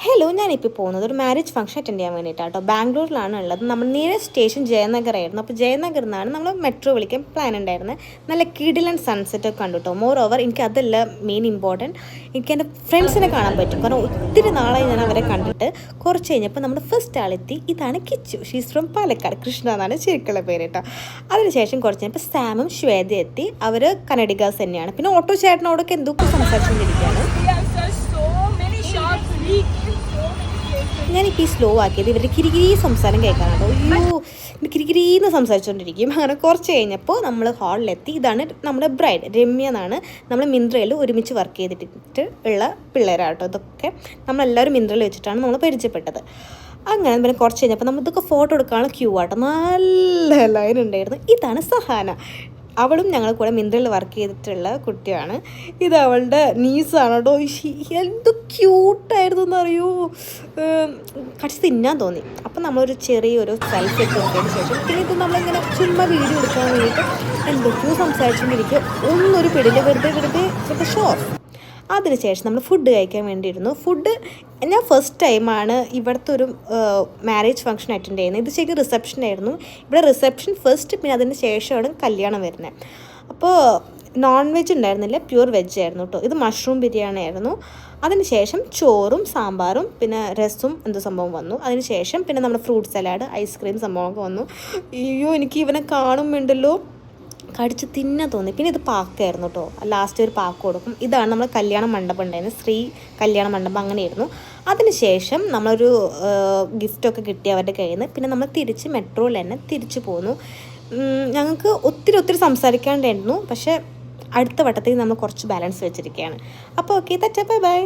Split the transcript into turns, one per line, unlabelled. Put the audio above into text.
Hello, ഞാനിപ്പോൾ പോകുന്നത് ഒരു മാരേജ് ഫംഗ്ഷൻ അറ്റൻഡ് ചെയ്യാൻ വേണ്ടിയിട്ടാണ് കേട്ടോ. ബാംഗ്ലൂരിലാണ് ഉള്ളത്. നമ്മൾ നിയറസ്റ്റ് സ്റ്റേഷൻ ജയനഗറായിരുന്നു. അപ്പോൾ ജയനഗറിൽ നിന്നാണ് നമ്മൾ മെട്രോ വിളിക്കാൻ പ്ലാൻ ഉണ്ടായിരുന്നത്. നല്ല കിടിലൻ സൺസെറ്റ് ഒക്കെ കണ്ടു കേട്ടോ. മോർ ഓവർ എനിക്ക് അതല്ല മെയിൻ ഇമ്പോർട്ടൻറ്റ്, എനിക്ക് എൻ്റെ ഫ്രണ്ട്സിനെ കാണാൻ പറ്റും. കാരണം ഒത്തിരി നാളായി ഞാൻ അവരെ കണ്ടിട്ട്. കുറച്ച് കഴിഞ്ഞപ്പോൾ നമ്മുടെ ഫസ്റ്റ് ആളെത്തി. ഇതാണ് കിച്ചു. She's from Palakkad. കൃഷ്ണ എന്നാണ് ശരിക്കുള്ള പേര് കേട്ടോ. അതിനുശേഷം കുറച്ച് കഴിഞ്ഞപ്പോൾ സാമും ശ്വേത എത്തി. അവർ കന്നഡിഗാസ് തന്നെയാണ്. പിന്നെ ഓട്ടോ ചേട്ടനോടൊക്കെ എന്തൊക്കെ സംസാരിച്ചുകൊണ്ടിരിക്കുകയാണ്. ഞാനിപ്പോൾ ഈ സ്ലോ ആക്കിയത് ഇവരുടെ കിരികിരി സംസാരം കേൾക്കാനാട്ടോ. അയ്യോ, കിരികിരിന്ന് സംസാരിച്ചുകൊണ്ടിരിക്കും. അങ്ങനെ കുറച്ച് കഴിഞ്ഞപ്പോൾ നമ്മൾ ഹാളിലെത്തി. ഇതാണ് നമ്മുടെ ബ്രൈഡ് രമ്യ എന്നാണ്. നമ്മൾ മിന്ത്രയിൽ ഒരുമിച്ച് വർക്ക് ചെയ്തിട്ട് ഉള്ള പിള്ളേരാട്ടോ. ഇതൊക്കെ നമ്മളെല്ലാവരും മിന്ത്രയിൽ വെച്ചിട്ടാണ് നമ്മൾ പരിചയപ്പെട്ടത്. അങ്ങനെ പിന്നെ കുറച്ച് കഴിഞ്ഞപ്പോൾ നമ്മളിതൊക്കെ ഫോട്ടോ എടുക്കാനുള്ള ക്യൂ ആട്ടോ. നല്ല ലൈൻ ഉണ്ടായിരുന്നു. ഇതാണ് സഹാന. അവളും ഞങ്ങൾ കൂടെ മിന്ത്രയിൽ വർക്ക് ചെയ്തിട്ടുള്ള കുട്ടിയാണ്. ഇത് അവളുടെ നീസാണ് കേട്ടോ. എന്ത് ക്യൂട്ടായിരുന്നു എന്നറിയോ. കടിച്ച് തിന്നാൻ തോന്നി. അപ്പം നമ്മളൊരു ചെറിയൊരു സെൽഫി ഒക്കെ എടുത്തതിന് ശേഷം പിന്നെ ഇത് നമ്മളിങ്ങനെ ചുമ്മാ വീഡിയോ എടുക്കാൻ വേണ്ടിയിട്ട് എന്തൊക്കെയോ സംസാരിച്ചുകൊണ്ടിരിക്കുക. ഒന്നൊരു പിടിയിൽ വെറുതെ ഷോ. അതിനുശേഷം നമ്മൾ ഫുഡ് കഴിക്കാൻ വേണ്ടിയിരുന്നു. ഫുഡ് ഞാൻ ഫസ്റ്റ് ടൈമാണ് ഇവിടുത്തെ ഒരു മാരേജ് ഫംഗ്ഷൻ അറ്റൻഡ് ചെയ്യുന്നത്. ഇത് ശരിക്കും റിസപ്ഷനായിരുന്നു. ഇവിടെ റിസപ്ഷൻ ഫസ്റ്റ്, പിന്നെ അതിന് ശേഷമാണ് കല്യാണം വരുന്നത്. അപ്പോൾ നോൺ വെജ് ഉണ്ടായിരുന്നില്ല, പ്യൂർ വെജ് ആയിരുന്നു കേട്ടോ. ഇത് മഷ്റൂം ബിരിയാണി ആയിരുന്നു. അതിനുശേഷം ചോറും സാമ്പാറും പിന്നെ രസവും എന്തോ സംഭവം വന്നു. അതിനുശേഷം പിന്നെ നമ്മുടെ ഫ്രൂട്ട് സലാഡ്, ഐസ്ക്രീം സംഭവമൊക്കെ വന്നു. അയ്യോ, എനിക്ക് ഇവനെ കാണുമ്പോണ്ടല്ലോ കടിച്ച് തിന്നാൻ തോന്നി. പിന്നെ ഇത് പാക്കായിരുന്നു കേട്ടോ. ലാസ്റ്റ് ഒരു പാക്ക് കൊടുക്കും. ഇതാണ് നമ്മൾ കല്യാണ മണ്ഡപം ഉണ്ടായിരുന്നത്. ശ്രീ കല്യാണ മണ്ഡപം അങ്ങനെയായിരുന്നു. അതിനുശേഷം നമ്മളൊരു ഗിഫ്റ്റൊക്കെ കിട്ടി അവരുടെ കയ്യിൽ നിന്ന്. പിന്നെ നമ്മൾ തിരിച്ച് മെട്രോയിൽ തന്നെ തിരിച്ചു പോന്നു. ഞങ്ങൾക്ക് ഒത്തിരി സംസാരിക്കാണ്ടായിരുന്നു. പക്ഷേ അടുത്ത വട്ടത്തിൽ നമ്മൾ കുറച്ച് ബാലൻസ് വെച്ചിരിക്കുകയാണ്. അപ്പോൾ ഓക്കെ, ബൈ ബൈ.